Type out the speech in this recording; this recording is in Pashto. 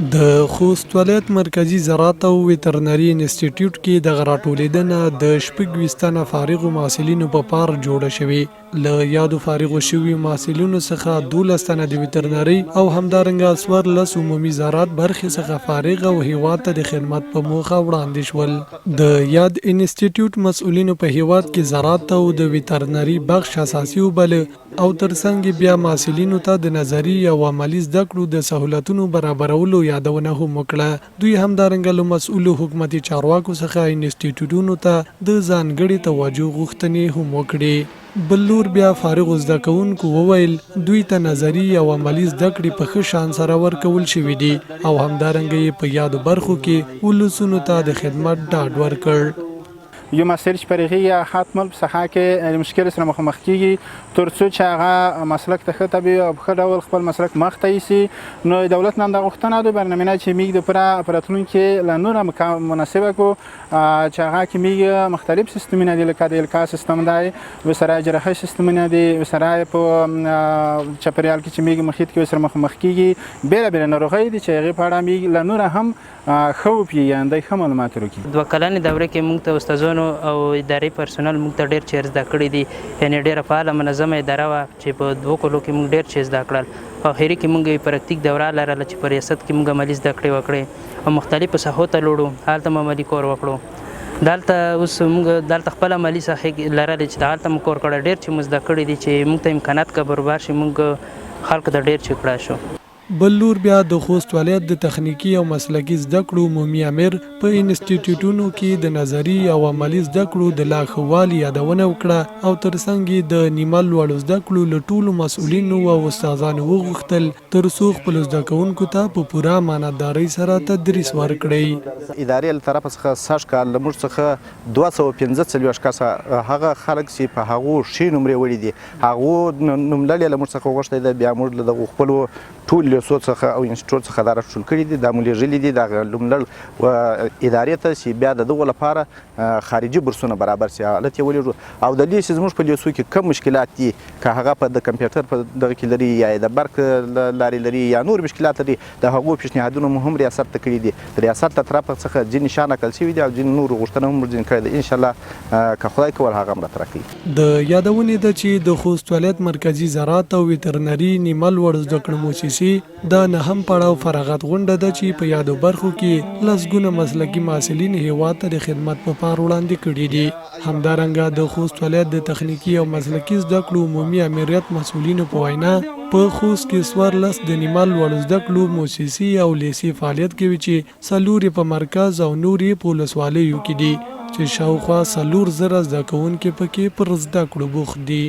د خوست ولایت مرکزی زراعت او ویترنري انسټیټیوټ کې د غراټولیدنه د شپږ تنه فارغو محصلینو په پار جوړه شوې له یادو فارغو شوي محصلینو څخه 12 تنه د ویترنري او همدارنګه 14 عمومي زراعت برخې څخه فارغ او هیواد ته د خدمت په موخه وړاندې شول د یاد انسټیټیوټ مسؤلینو په هیواد کې زراعت او د ویترنري بخش اساسي وبل او ترڅنګ بیا محصلینو ته د نظری او عملی زده کړو د سہولتونو برابرولو یادونه هم وکړه دوی همدارنګه له مسؤلو حکومتي چارواکو څخه انسټیټیوټونو ته د ځانګړي توجه غوښتنې هم وکړي بلور بیا فارغ زده کوونکو وویل دوی ته نظری او عملی زده کړې په ښه شان سره ورکول شوي دي او همدارنګه په یادو برخو کې ولسونو ته د خدمت ډاډ ورکړ یو مسیر چې پرېږي یا حتما په ساحه کې مشکل سره مخامخ کیږي تر څو چې هغه مسلک ته ښه طبیعي او په ښه ډول خپل مسلک مخ ته یوسي نو دولت نه همدا غوښتنه ده برنامه چې موږ د په راتلونکي له نوره مناسبه کړو چې هغه کې موږ مختلف سیستمونه دي لکه د الکا سیستم دی ورسره جراحي سیستمونه دي ورسره په چاپریال کې چې موږ مخیط کې ورسره مخامخ کیږي بېلابېل ناروغۍ دي چې هغې په اړه موږ له نوره هم ښه وپېژندی ښه معلومات ورکړي 2 کلنې دورې کې موږ ته استادانو او اداري پرسونل موږ ته ډېر چیر زده کړي دي یعنې ډېره فعاله منظمه اداره وه چې په 2 کلو کې موږ ډېر چیر زده کړل په اخري کې موږ پراکتیک دوره لرله چې په ریاست کې موږ عملي زده کړې وکړې او مختلفو ساحو ته لوړو هلته مو عملي کور وکړو دلته اوس موږ دلته خپل عملي ساحې لرلې چې هلته مو کور کړی ډېر چې مو زده کړي دي چې موږ ته امکانات که برابر شي موږ خلکو ته ډېر چې کړای شو بلور بیا د خوست ولایت د تخنیکی او مسلکی زده کړو عمومي امیر په انسټیټیوټونو کې د نظری او عملی زده کړو د لاښوالي یادونه وکړه او ترڅنګ د نیمه لوړو زده کړو له ټولو مسؤلینو او استادانو وغوښتل تر څو خپل زده کوونکو ته په پوره امانتدارۍ سره تدریس ورکړي ادارې له طرفه څخه سږ کال له موږ څخه 245 کسه هغه خلک چې په هغو ښې نمرې وړي دي هغو نوملړ له موږ څخه وغوښتی دی بیا موږ له دغو خپلو ټول لیسو څخه او انسټیټیوټ څخه دا راټول کړي دي دا مو لیږلي دي دغه لومړی ادارې ته چې بیا د دغو لپاره خارجي برسونه برابر شي حالت یې ولېږو او د دې چې زموږ په لیسو کې کم مشکلات دي که هغه په د کمپیوټر په دغه کې لري یا د برق لارې لري یا نور مشکلات لري د هغو پیشنهادونه مو هم ریاست ته کړي دي د ریاست له طرفه څخه ځینې شیان نقل شوي دي او ځینې نورو غوښتنه هم ځینې کړې ده انشاءالله که خدای کول هغه هم راته راکوي د یادونې ده چې د خوست ولایت مرکزي زراعت او ویترنري نیمه لوړ زده کړو مؤسسې دا نه هم پړاو فراغت غونډه ده چې په یادو برخو کې لسګونه مسلکي محصلین هیواد ته د خدمت په پار وړاندې کړي دي همدارنګه د خوست ولایت د تخنیکی او مسلکي زده کړو عمومي امریت مسؤلینو په وینا په خوست کې 14 د نیمه لوړ زده کړو مؤسسې او لیسې فعالیت کوي چې 4 په مرکز او نورې په ولسوالیو کې دي چې شاوخوا 4,000 زده کوونکي پکې پر زده کړو بوخت دي